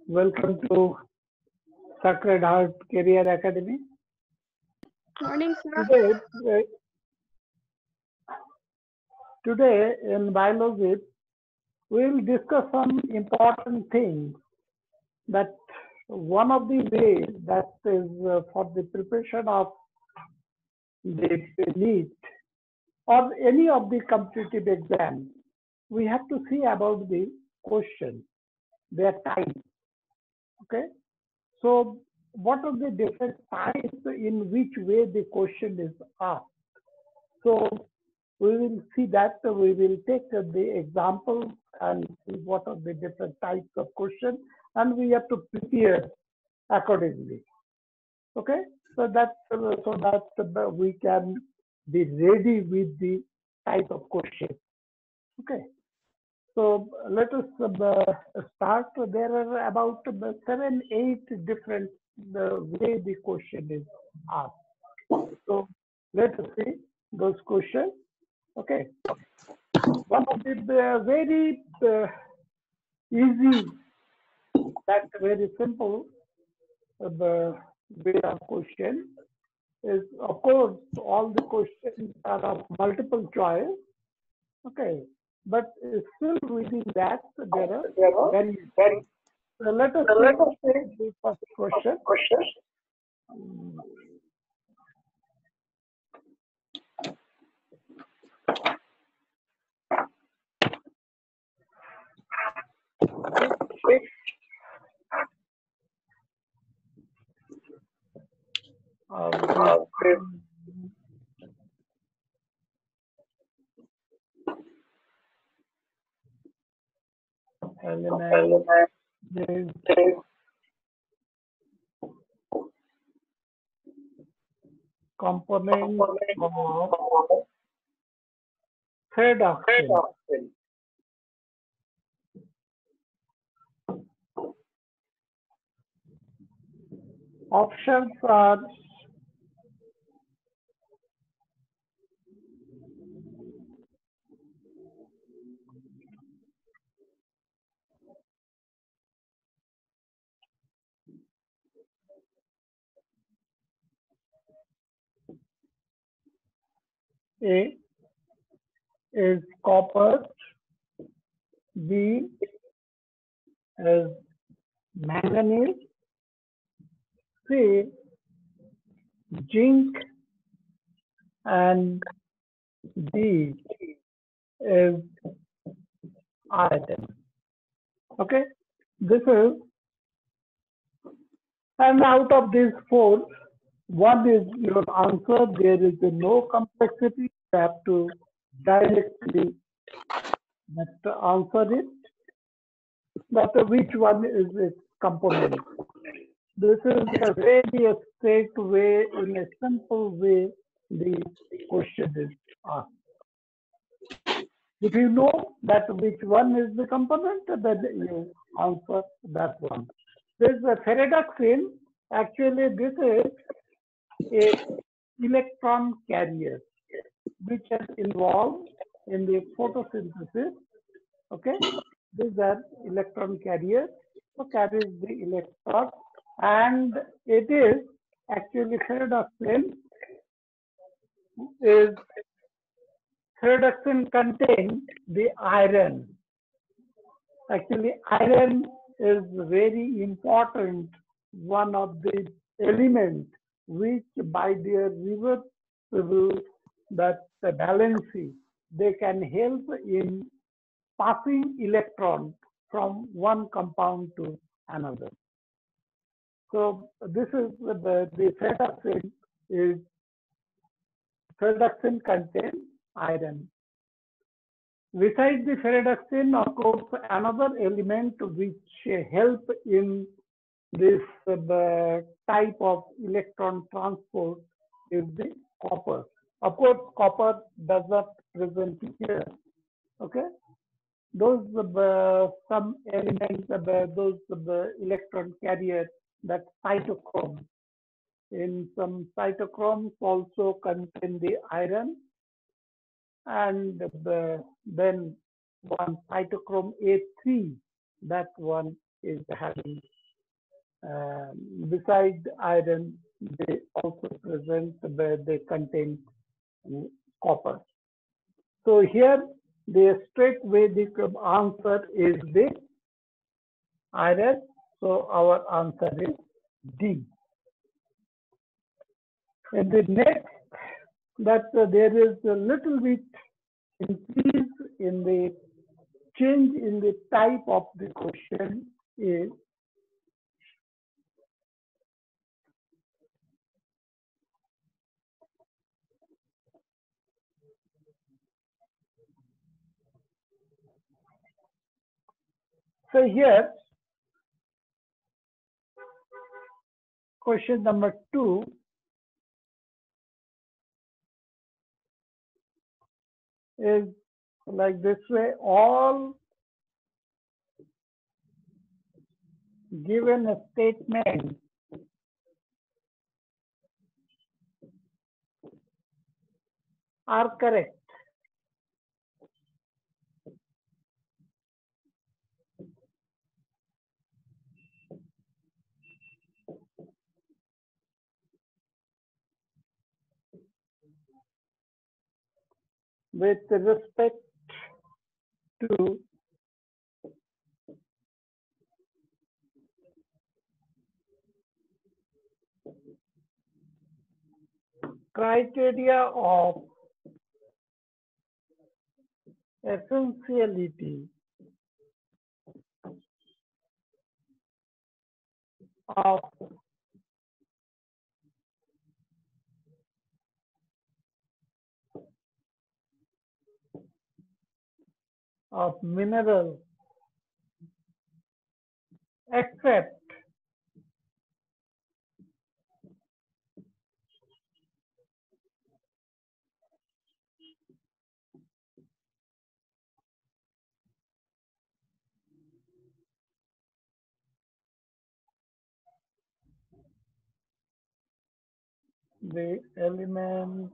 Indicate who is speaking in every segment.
Speaker 1: Welcome to Sacred Heart Career Academy.
Speaker 2: Morning, sir.
Speaker 1: Today in biology, we will discuss some important things. That one of the ways that is for the preparation of the NEET or any of the competitive exams, we have to see about the question, their type. Okay, so what are the different types in which way the question is asked? So we will see that. We will take the example and see what are the different types of questions, and we have to prepare accordingly. Okay, so that we can be ready with the type of question. Okay, so let us start. There are about 7, 8 different way the question is asked. So let us see those questions. Okay, one of the very easy, that's very simple way of question is, of course, all the questions are of multiple choice. Okay, but still within that there are very. So let us take the first question. Component of redoxin. Options are A is copper, B is manganese, C zinc, and D is iron. Okay, this is, and out of these 4, one is your answer. There is no complexity. You have to directly answer it. But which one is its component? This is a very straight way, in a simple way, the question is asked. If you know that which one is the component, then you answer that one. This is a ferredoxin. Actually, this is a electron carrier which is involved in the photosynthesis. Okay, these are electron carriers, so carries the electron, and it is actually ferredoxin contains the iron. Actually, iron is very important, one of the elements which by their reversible that the valency, they can help in passing electron from one compound to another. So this is the ferredoxin contains iron. Besides the ferredoxin, of course, another element which help in this type of electron transport is the copper. Of course, copper does not present here. Okay, those some elements, those electron carriers, that cytochrome. In some cytochromes also contain the iron, and then one cytochrome A3 that one is having, beside iron, they also present where they contain copper. So here the straight Vedic answer is the iron. So our answer is D. And the next, that there is a little bit increase in the change in the type of the question is so here question number 2 is like this way: all given statements are correct. With respect to criteria of essentiality of minerals, except the element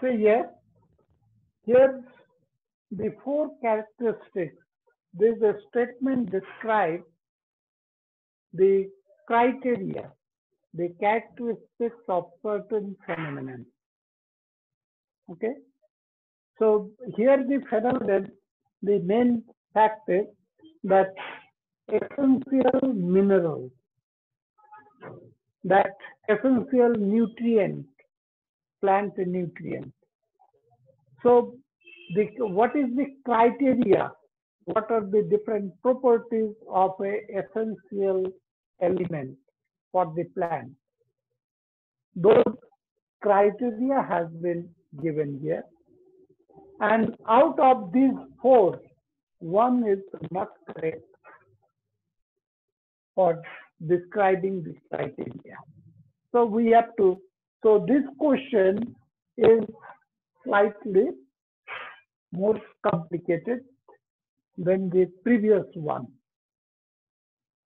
Speaker 1: So here the four characteristics. This statement describes the criteria, the characteristics of certain phenomenon. Okay. So here the phenomenon, the main fact is that essential minerals, that essential nutrient, plant nutrient. So what is the criteria? What are the different properties of a essential element for the plant? Those criteria has been given here. And out of these four, one is not correct for describing this criteria. So we have to, so this question is slightly more complicated than the previous one.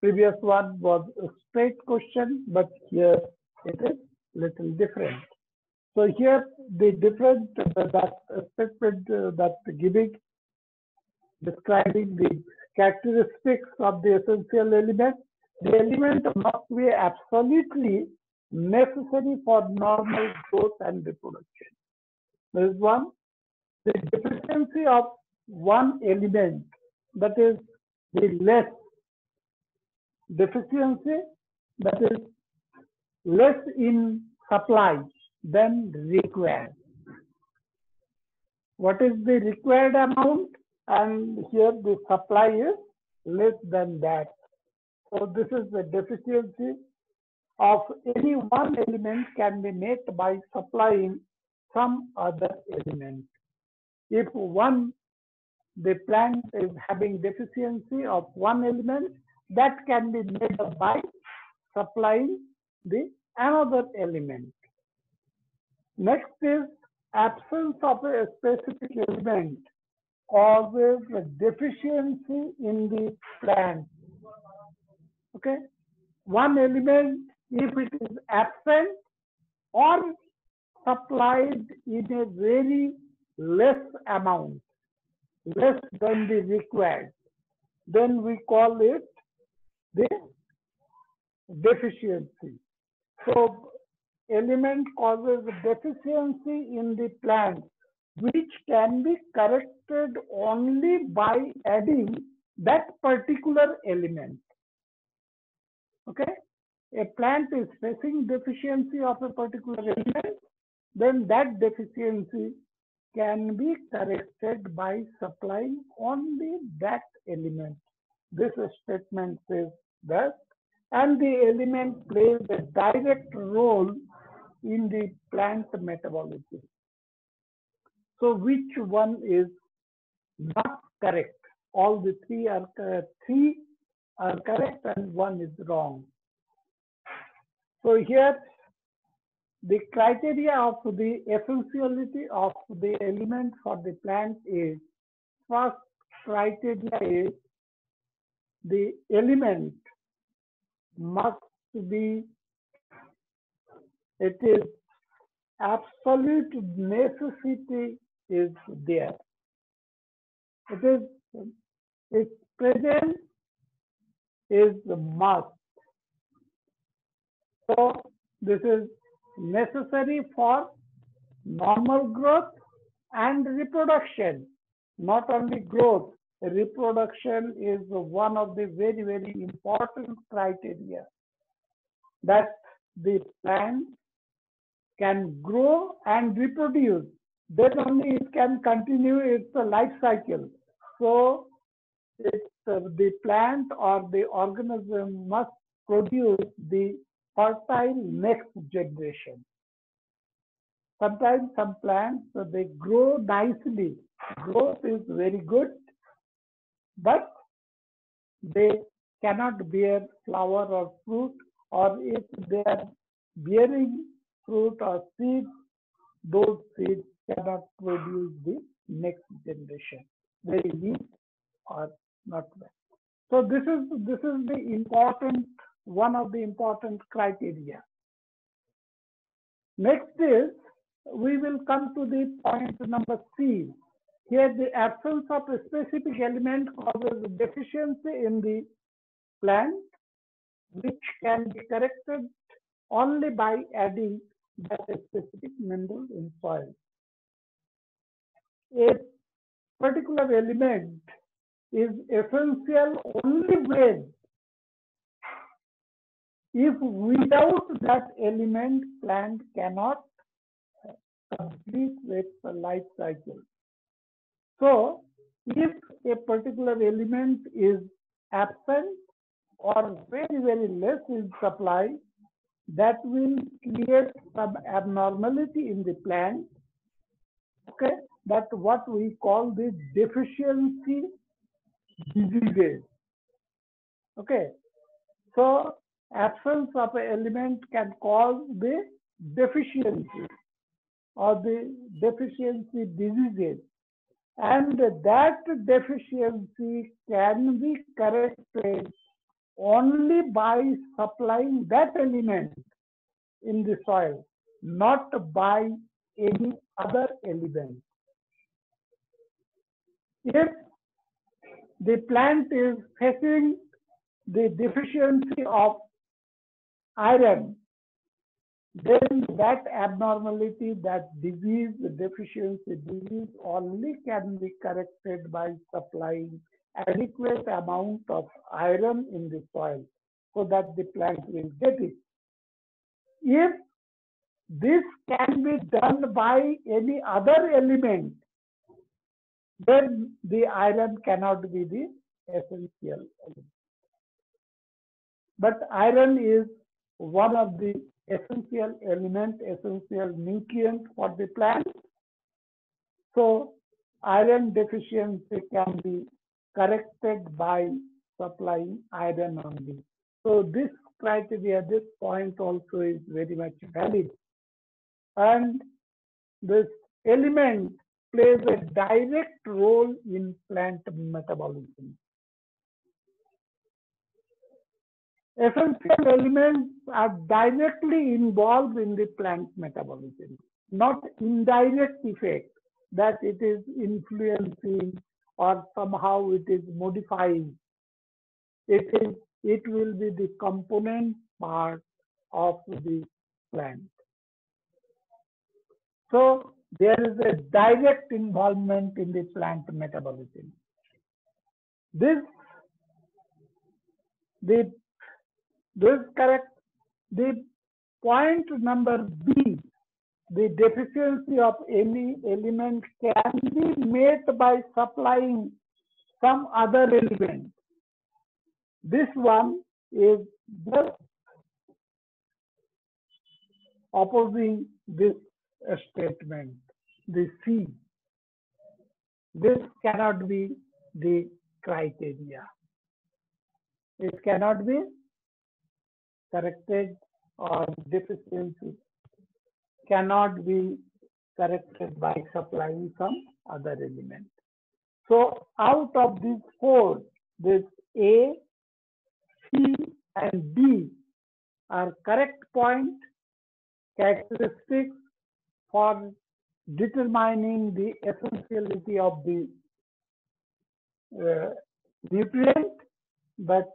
Speaker 1: Previous one was a straight question, but here it is little different. So here the different that statement that giving describing the characteristics of the essential element. The element must be absolutely necessary for normal growth and reproduction. There is one. The deficiency of one element, that is the less deficiency, that is less in supply than required. What is the required amount? And here the supply is less than that. So this is the deficiency of any one element can be met by supplying some other element. If the plant is having deficiency of one element, that can be made up by supplying the another element. Next is absence of a specific element causes a deficiency in the plant. Okay, one element, if it is absent or supplied in a very less amount, less than the required, then we call it the deficiency. So element causes deficiency in the plant, which can be corrected only by adding that particular element. Okay, a plant is facing deficiency of a particular element, then that deficiency can be corrected by supplying only that element. This statement says that, and the element plays a direct role in the plant metabolism. So which one is not correct? All the three are correct and one is wrong. So here the criteria of the essentiality of the element for the plant is, first criteria is the element must be, it is absolute necessity is there. It is, its presence is the must. So this is necessary for normal growth and reproduction. Not only growth, reproduction is one of the very, very important criteria, that the plant can grow and reproduce. Then only it can continue its life cycle. So the plant or the organism must produce the fertile next generation. Sometimes some plants, they grow nicely. Growth is very good, but they cannot bear flower or fruit, or if they are bearing fruit or seeds, those seeds cannot produce the next generation. Very weak or not well. So this is the important, one of the important criteria. Next is we will come to the point number C. Here, the absence of a specific element causes deficiency in the plant, which can be corrected only by adding that specific mineral in soil. A particular element is essential only when, if without that element, plant cannot complete its life cycle. So, if a particular element is absent or very, very less is supplied, that will create some abnormality in the plant. Okay, that's what we call the deficiency diseases. Okay, so absence of an element can cause the deficiency or the deficiency diseases, and that deficiency can be corrected only by supplying that element in the soil, not by any other element. If the plant is facing the deficiency of iron, then that abnormality, that disease, the deficiency disease only can be corrected by supplying adequate amount of iron in the soil so that the plant will get it. If this can be done by any other element, then the iron cannot be the essential element. But iron is one of the essential element, essential nutrient for the plant. So iron deficiency can be corrected by supplying iron only. So this criteria, this point also is very much valid. And this element plays a direct role in plant metabolism. Essential elements are directly involved in the plant metabolism, not indirect effect that it is influencing or somehow it is modifying. It will be the component part of the plant. So there is a direct involvement in the plant metabolism. This correct. The point number B, the deficiency of any element can be met by supplying some other element. This one is just opposing this statement, the C. This cannot be the criteria. It cannot be corrected, or deficiency cannot be corrected by supplying some other element. So out of these four, this A, C, and D are correct point characteristics for determining the essentiality of the nutrient, but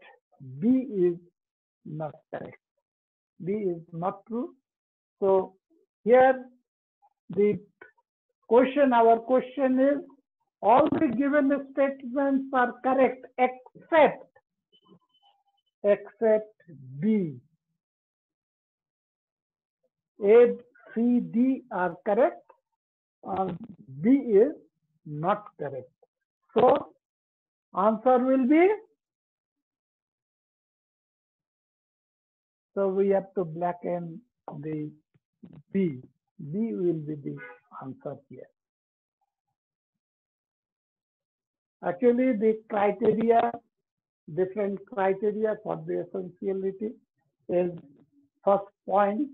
Speaker 1: B is not correct. B is not true. So here the question, our question is, all the given statements are correct except B. A, C, D are correct, B is not correct. So answer will be, so we have to blacken the B. B will be the answer here. Actually, the criteria, different criteria for the essentiality is, first point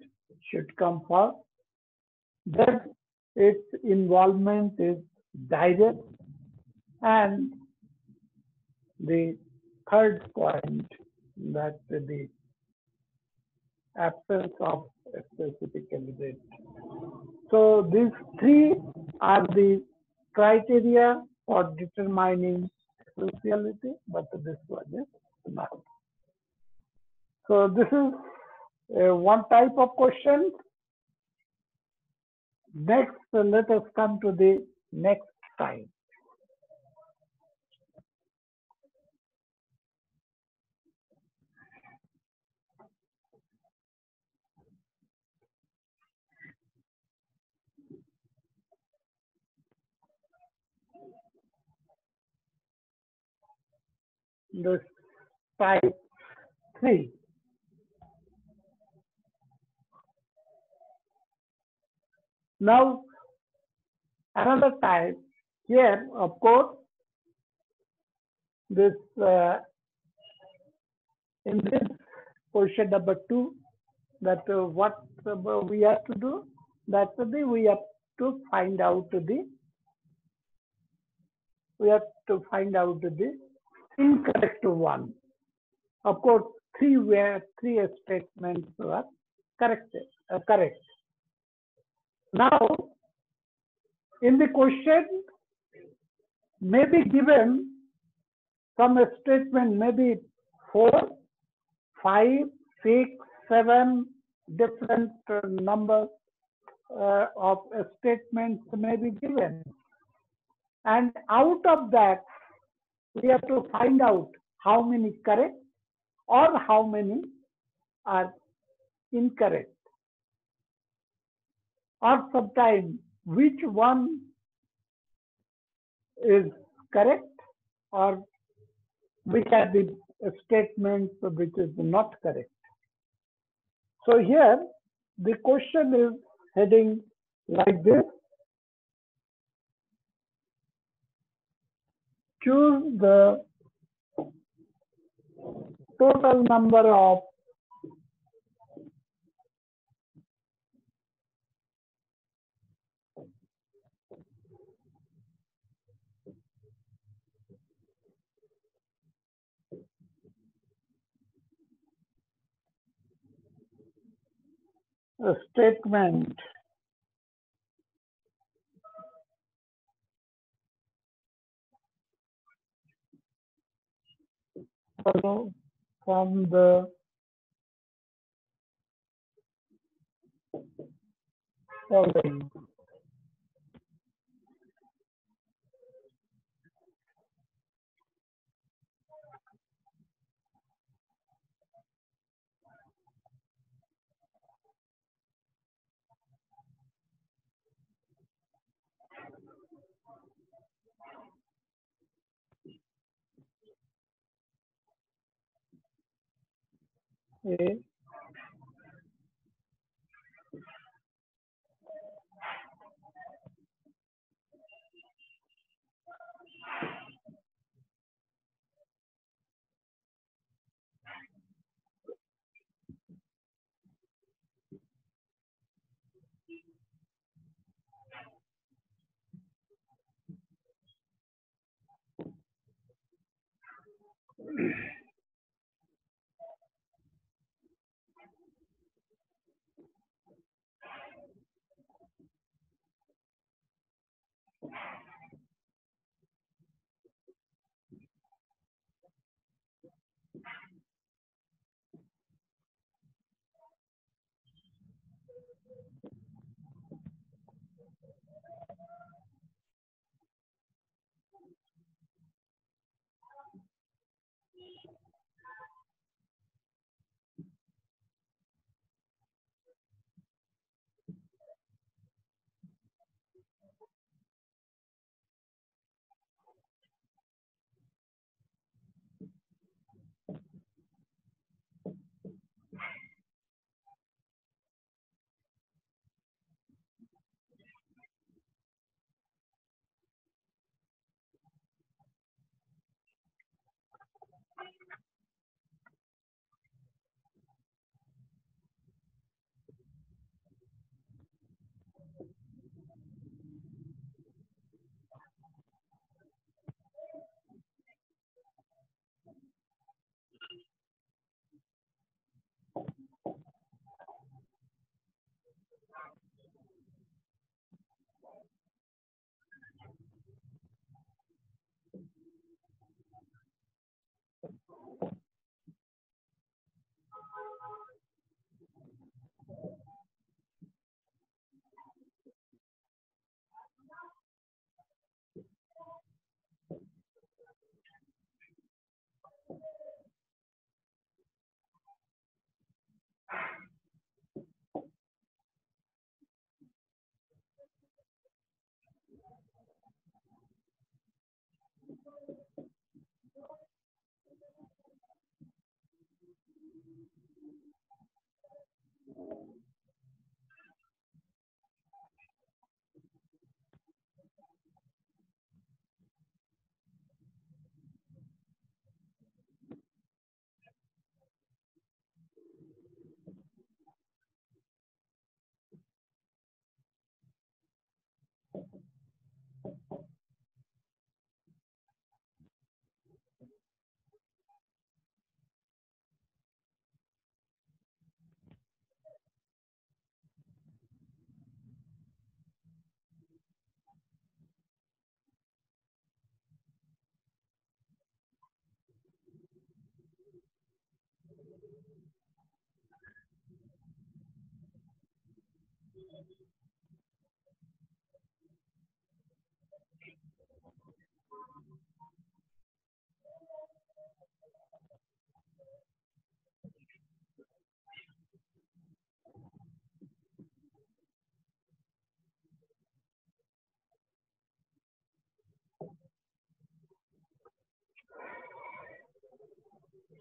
Speaker 1: should come first. Then its involvement is direct, and the third point, that the absence of specific candidate. So these three are the criteria for determining sociality, but this one is not. So this is one type of question. Next, let us come to the next type. This type 3. Now, another type here, of course, this in this question number 2, that what we have to do, that we have to find out the incorrect one. Of course, three statements were correct. Now, in the question, maybe given some statement, maybe 4, 5, 6, 7 different numbers of statements may be given. And out of that, we have to find out how many correct or how many are incorrect. Or sometimes which one is correct or which are the statements which is not correct. So here the question is heading like this. Choose the total number of statement from the following. A,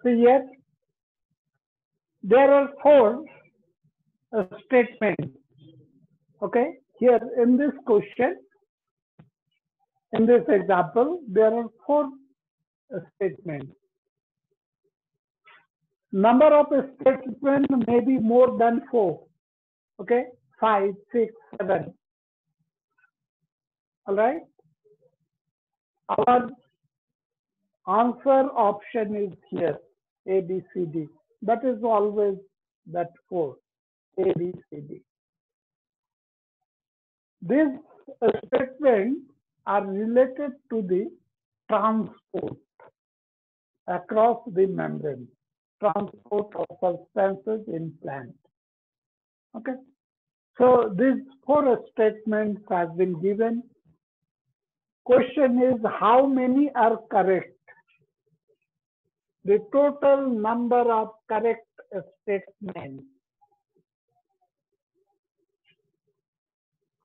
Speaker 1: So here there are four statements. Okay, here in this question, in this example, there are four statements. Number of statements may be more than four. Okay, 5, 6, 7. All right. Our answer option is here, A, B, C, D. That is always that 4, A, B, C, D. These statements are related to the transport across the membrane, transport of substances in plant. Okay. So these four statements have been given. Question is how many are correct? The total number of correct statements.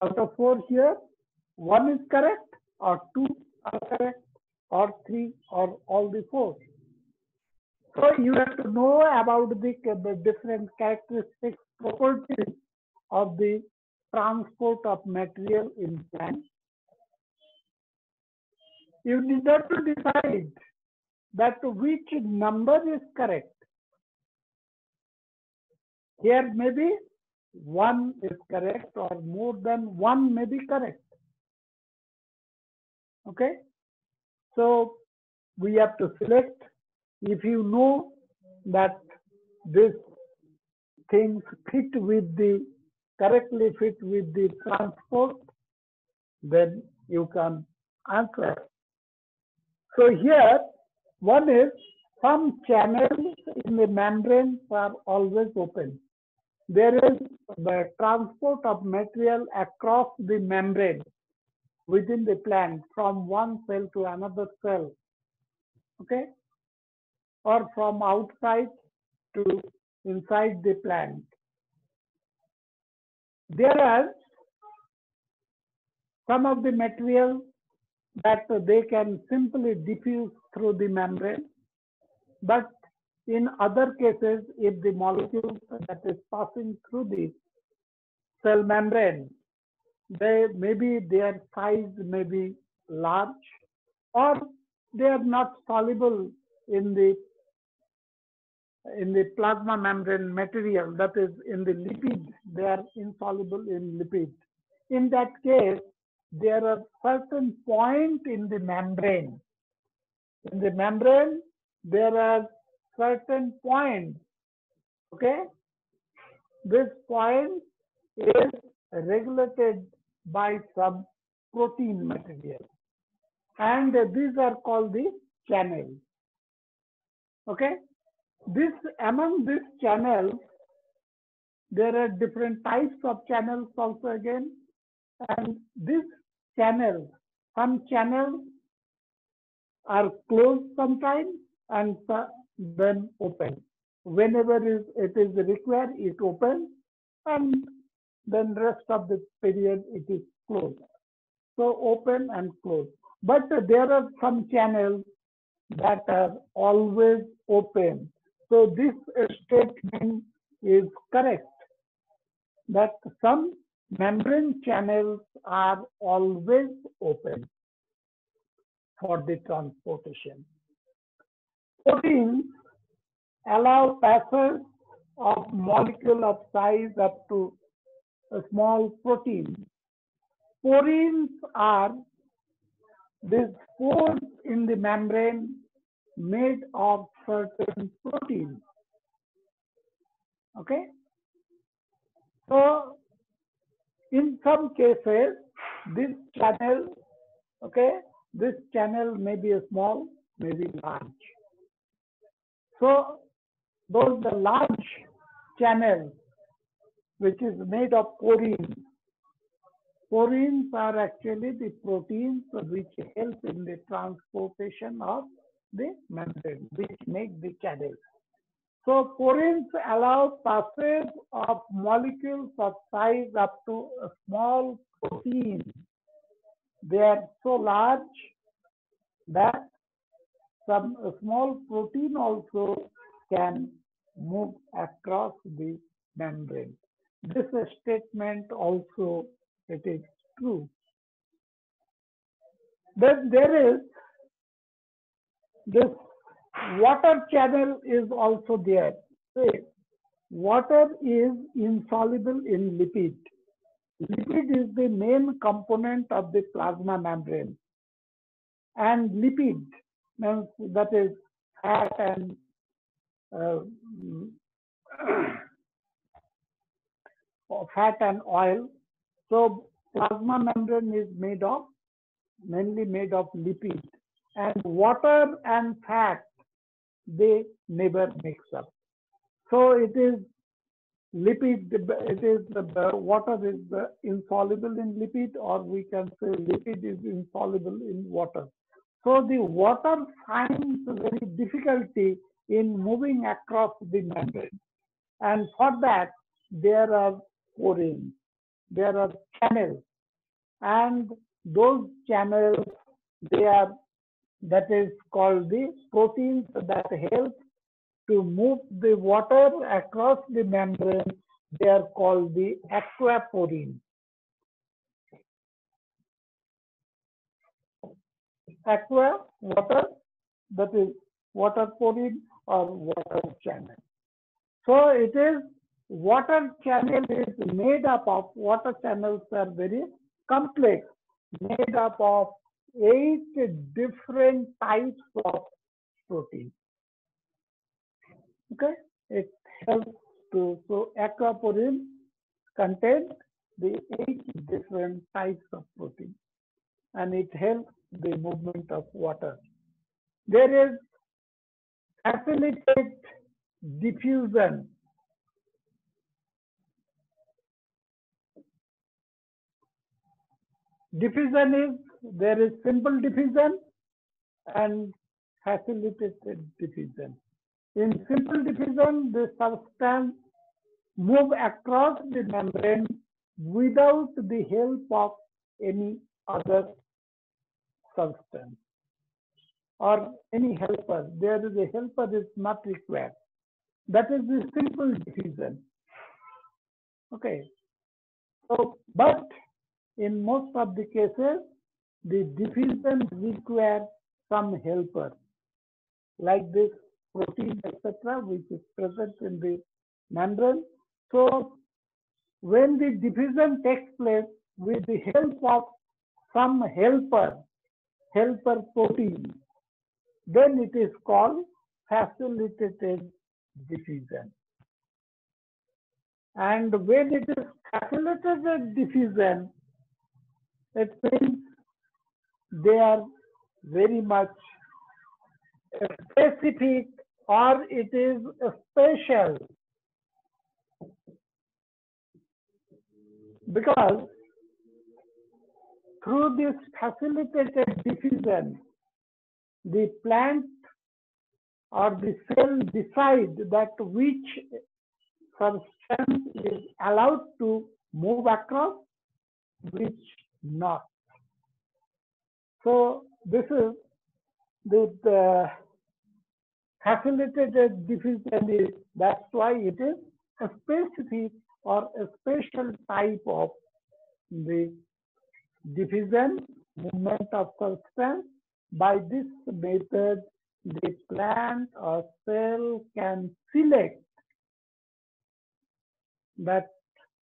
Speaker 1: Out of 4 here, 1 is correct, or 2 are correct, or 3, or all the 4. So you have to know about the different characteristics, properties of the transport of material in plant. You need not to decide that which number is correct. Here maybe 1 is correct, or more than 1 may be correct. Okay, so we have to select. If you know that these things fit with the correctly fit with the transport, then you can answer. So here one is some channels in the membrane are always open. There is the transport of material across the membrane within the plant from one cell to another cell, okay, or from outside to inside the plant. There are some of the material that they can simply diffuse through the membrane, but in other cases, if the molecule that is passing through the cell membrane, maybe their size may be large, or they are not soluble in the plasma membrane material, that is in the lipid, they are insoluble in lipid. In that case, there are certain points in the membrane. In the membrane, there are certain points, okay? This point is regulated by some protein material, and these are called the channels, okay? Among these channels, there are different types of channels also again, and these channels, some channels are closed sometimes and then open. Whenever it is required, it opens, and then rest of the period it is closed. So open and close. But there are some channels that are always open. So this statement is correct, that some membrane channels are always open for the transportation. Proteins allow passage of molecule of size up to a small protein. Porins are these pores in the membrane made of certain proteins. Okay? So, in some cases, this channel, okay, this channel may be a small, may be large. So, those the large channel, which is made of porins. Porins are actually the proteins which help in the transportation of the membrane, which make the channel. So porins allow passage of molecules of size up to a small protein. They are so large that some small protein also can move across the membrane. This statement also, it is true. Then there is this water channel is also there. See, water is insoluble in lipid. Lipid is the main component of the plasma membrane. And lipid means that is fat and fat and oil. So plasma membrane is mainly made of lipid, and water and fat, they never mix up. So it is lipid, it is the water is insoluble in lipid, or we can say lipid is insoluble in water. So the water finds very difficulty in moving across the membrane, and for that there are porins, there are channels, and those channels, they are, that is called the proteins that help to move the water across the membrane. They are called the aquaporins. Aqua, water, that is water porine or water channel. So it is, water channel is made up of, water channels are very complex, made up of 8 different types of protein. Okay, it helps to, so aquaporin contains the 8 different types of protein, and it helps the movement of water. There is facilitated diffusion. Diffusion is, there is simple diffusion and facilitated diffusion. In simple diffusion, the substance move across the membrane without the help of any other substance or any helper. There is a helper is not required. That is the simple diffusion. Okay. So, but in most of the cases, the diffusion requires some helper, like this protein, etc., which is present in the membrane. So when the diffusion takes place with the help of some helper protein, then it is called facilitated diffusion. And when it is facilitated diffusion, it means they are very much specific, or it is special, because through this facilitated diffusion, the plant or the cell decide that which substance is allowed to move across, which not. So this is the facilitated diffusion is, that's why it is a specific or a special type of the diffusion movement of substance. By this method, the plant or cell can select that,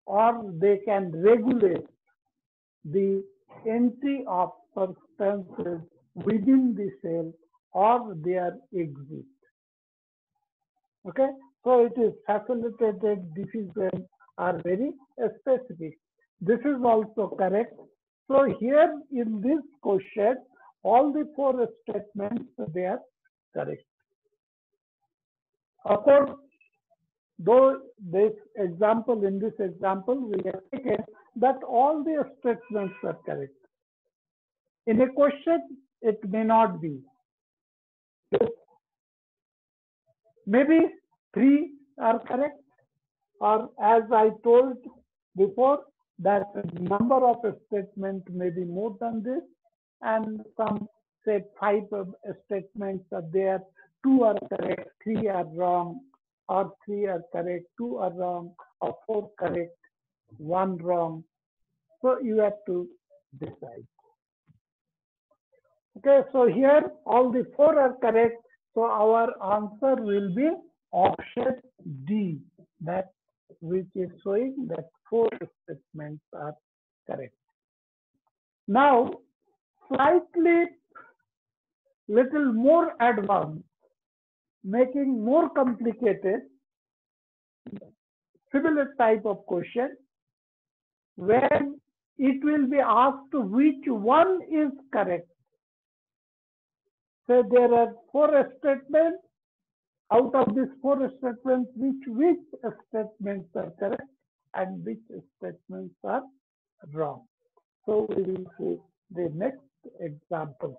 Speaker 1: or they can regulate the entry of substances within the cell or their exit. Okay, so it is facilitated diffusion are very specific. This is also correct. So here in this question, all the four statements they are correct. Of course, though this example, in this example, we have taken that all the statements are correct. In a question, it may not be. Maybe three are correct, or as I told before, that number of statements may be more than this, and some say five statements are there, two are correct, three are wrong, or three are correct, two are wrong, or four correct, one wrong. So you have to decide. Okay, so here all the four are correct. So our answer will be option D, that which is showing that four statements are correct. Now, slightly little more advanced, making more complicated, similar type of question, when it will be asked which one is correct. So there are four statements. Out of these four statements, which statements are correct and which statements are wrong? So we will see the next example.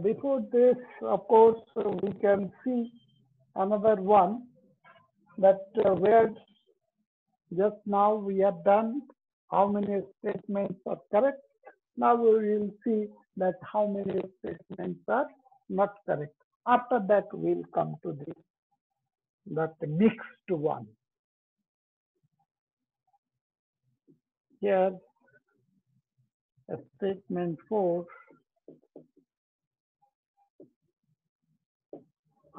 Speaker 1: Before this, of course, we can see another one, that where just now we have done how many statements are correct. Now we will see that how many statements are not correct. After that, we'll come to that mixed one. Here, statement 4,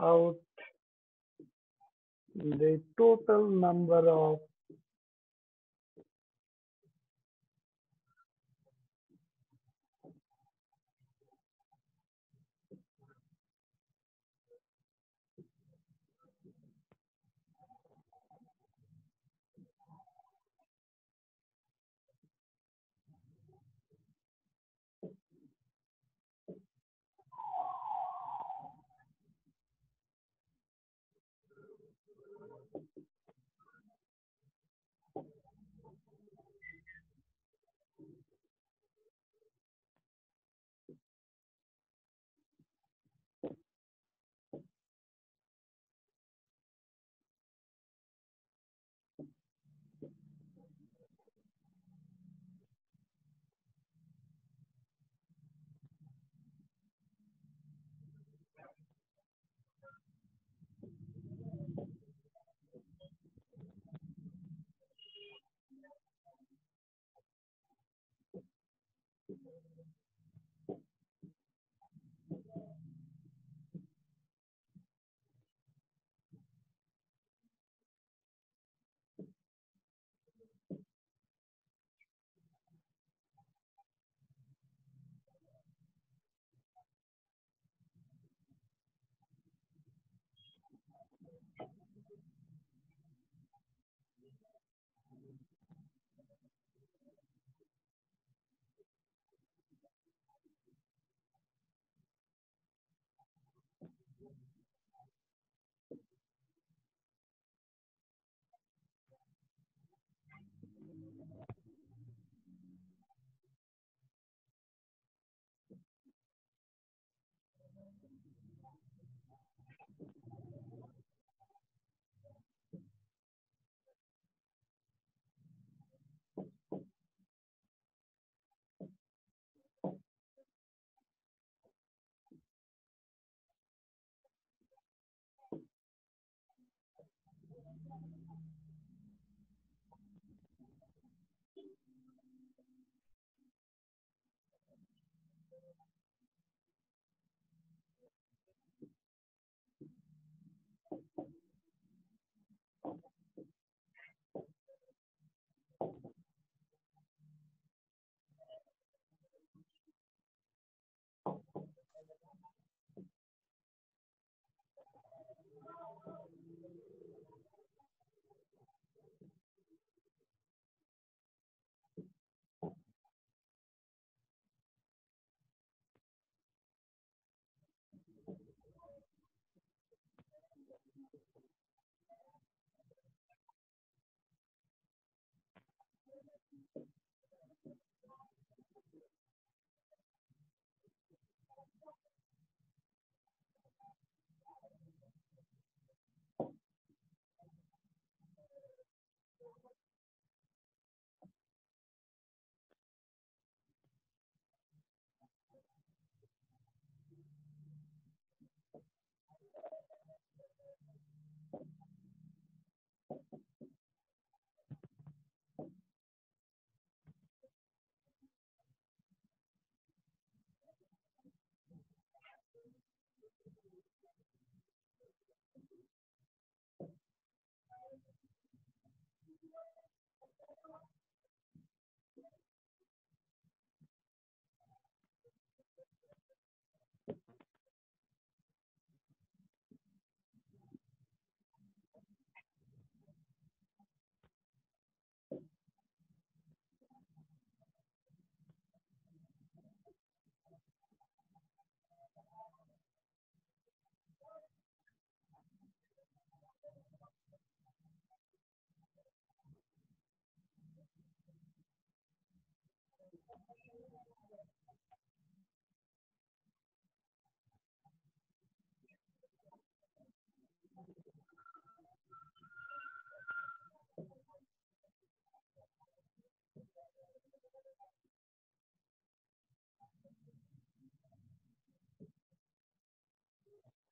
Speaker 1: out the total number of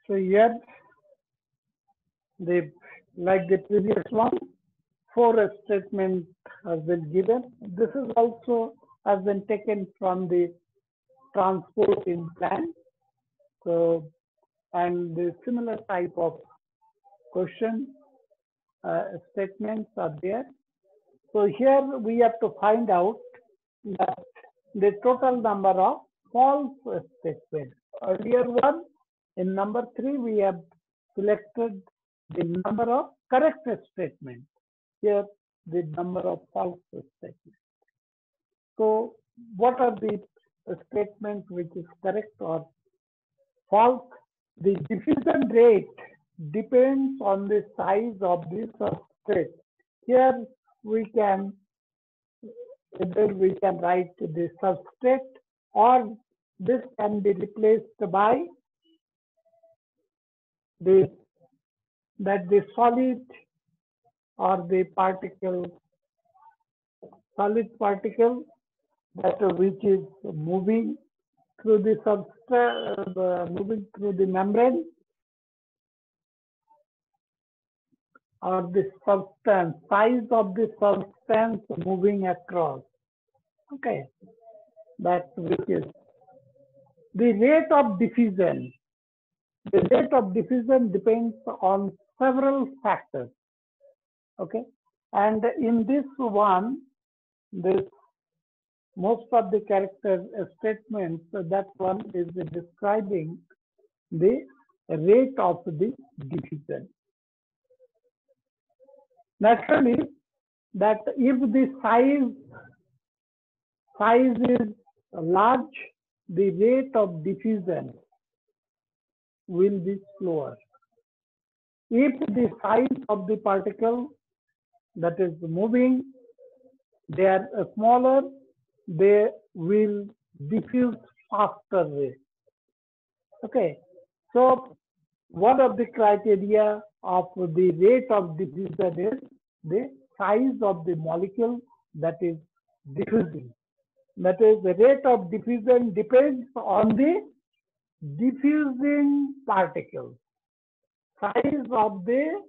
Speaker 1: So here, the like the previous one, four statements has been given. This is also has been taken from the transport in plan. So, and the similar type of question statements are there. So here we have to find out that the total number of false statements. Earlier one, in number 3, we have selected the number of correct statements. Here, the number of false statements. So, what are the statements which is correct or false? The diffusion rate depends on the size of the substrate. Here, we can either we can write the substrate, or this can be replaced by the solid or the solid particle that which is moving through the substrate, moving through the membrane, or the substance, size of the substance moving across. Okay, that which is the rate of diffusion. The rate of diffusion depends on several factors. Okay, and in this one, this most of the character statements, that one is describing the rate of the diffusion. Naturally, that if the size is large, the rate of diffusion will be slower. If the size of the particle that is moving, they are smaller, they will diffuse faster rate. Okay, so one of the criteria of the rate of diffusion is the size of the molecule that is diffusing. That is, the rate of diffusion depends on the diffusing particle. Size of the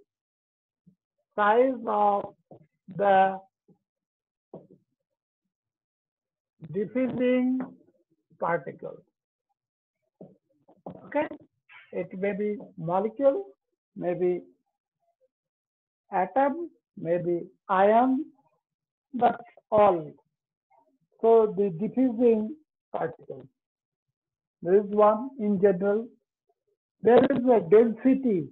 Speaker 1: diffusing particle. Okay, it may be molecule, maybe atom, maybe ion, but all. So the diffusing particle. There is one in general. There is a density.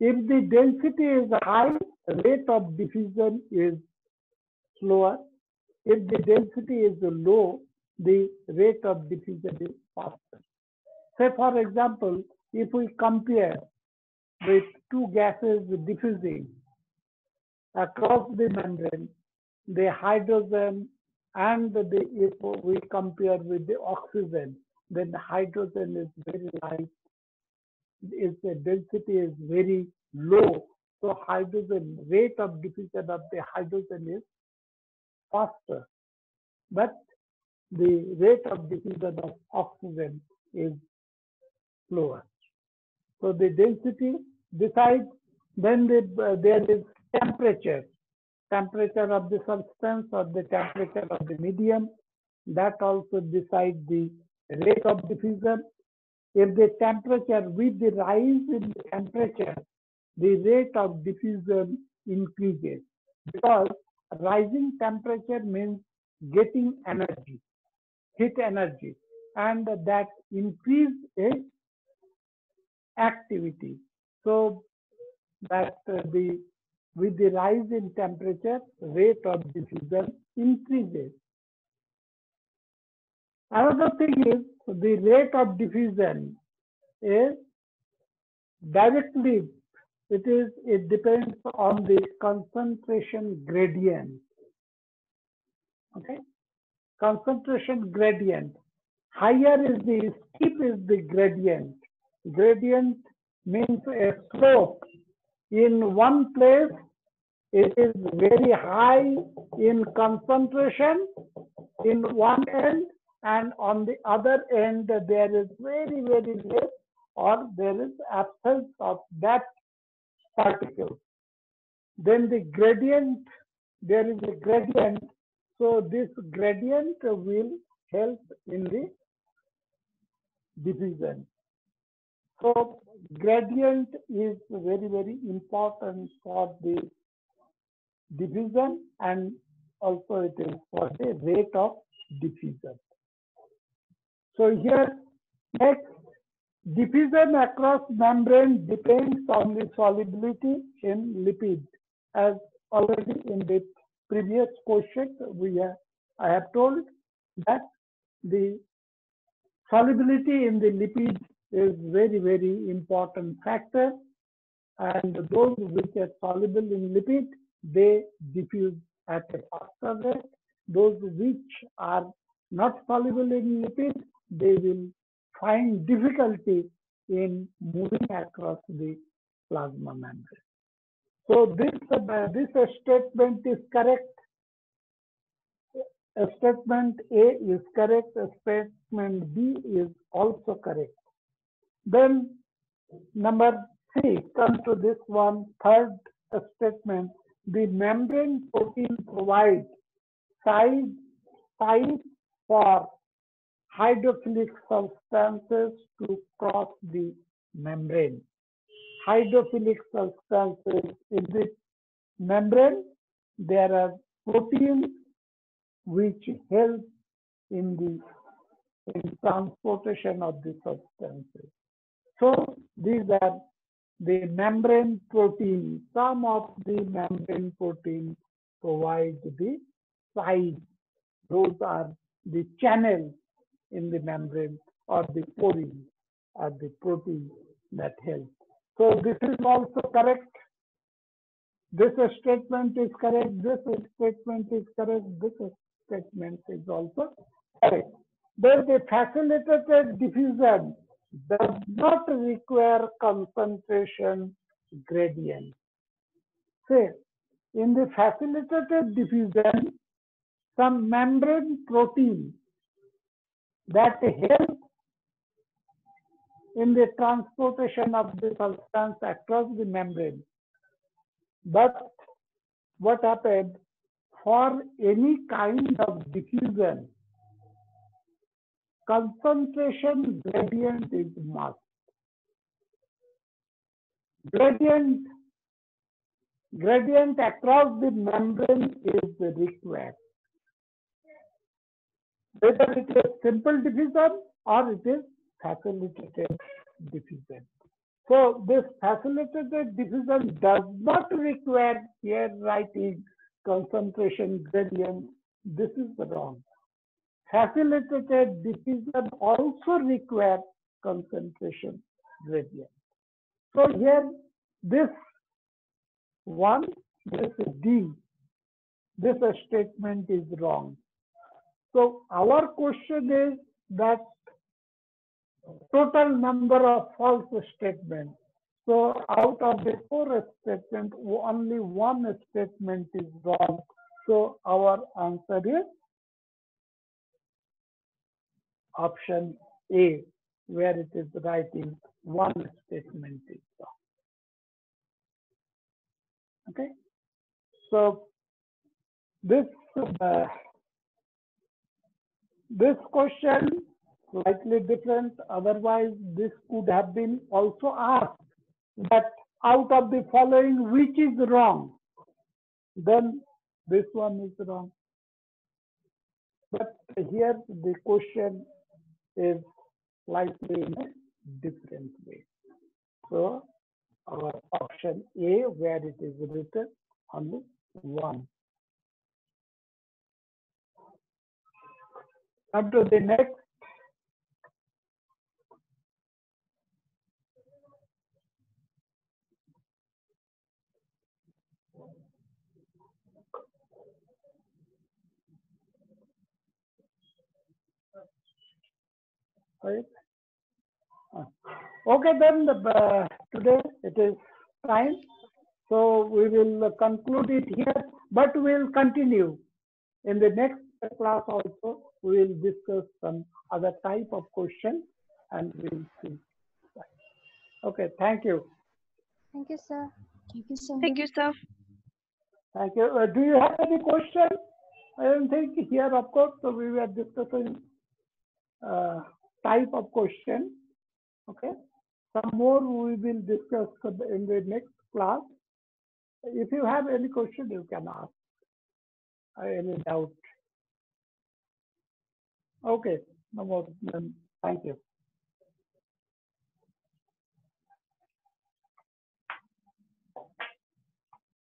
Speaker 1: If the density is high, the rate of diffusion is slower. If the density is low, the rate of diffusion is faster. Say, for example, if we compare with two gases diffusing across the membrane, the hydrogen and if we compare with the oxygen, then the hydrogen is very light, its density is very low. So hydrogen rate of diffusion of the hydrogen is faster, but the rate of diffusion of oxygen is slower. So the density decides. Then there is temperature of the substance or the temperature of the medium. That also decides the rate of diffusion. If the temperature, with the rise in the temperature, the rate of diffusion increases, because rising temperature means getting energy, heat energy, and that increase is activity. So that with the rise in temperature, rate of diffusion increases. Another thing is the rate of diffusion is directly, it depends on the concentration gradient. Okay, concentration gradient. Higher is the steep is the gradient. Gradient means a slope. In one place, it is very high in concentration in one end, and on the other end, there is very, very less, or there is absence of that particle. Then the gradient, there is a gradient. So this gradient will help in the diffusion. So gradient is very, very important for the diffusion, and also it is for the rate of diffusion. So here, next, diffusion across membrane depends on the solubility in lipid. As already in the previous question, I have told that the solubility in the lipid is very, very important factor, and those which are soluble in lipid, they diffuse at a faster rate. Those which are not soluble in lipid, they will find difficulty in moving across the plasma membrane. So this statement is correct. Statement A is correct. Statement B is also correct. Then number C, come to this one, third statement. The membrane protein provides size for hydrophilic substances to cross the membrane. Hydrophilic substances in the membrane, there are proteins which help in the transportation of the substances. So these are the membrane protein. Some of the membrane proteins provide the size. Those are the channels in the membrane, or the porins, or the proteins that help. So this is also correct. This statement is correct. This statement is correct. This statement is also correct. Then the facilitated diffusion does not require concentration gradient. Say, in the facilitated diffusion, some membrane protein that help in the transportation of the substance across the membrane. But what happened, for any kind of diffusion, concentration gradient is must. Gradient across the membrane is required. Whether it is simple diffusion or it is facilitated diffusion. So this facilitated diffusion does not require, here writing concentration gradient. This is wrong. Facilitated diffusion also requires concentration gradient. So here, this one, this D, this statement is wrong. So our question is that total number of false statements. So out of the 4 statements, only 1 statement is wrong. So our answer is option A, where it is writing 1 statement is wrong. Okay. So this question slightly different. Otherwise, this could have been also asked that out of the following, which is wrong? Then this one is wrong. But here the question is slightly in a different way. So our option A, where it is written only 1. Come to the next. Right? Okay, then today it is time. So we will conclude it here, but we will continue in the next class also. We will discuss some other type of question and we will see. Okay, thank you.
Speaker 3: Thank you, sir.
Speaker 2: Thank you, sir.
Speaker 1: Thank you. Do you have any question? I don't think here, of course, so we were discussing type of question. Okay. Some more we will discuss in the next class. If you have any question, you can ask. Any doubt? Okay. No more. Thank you.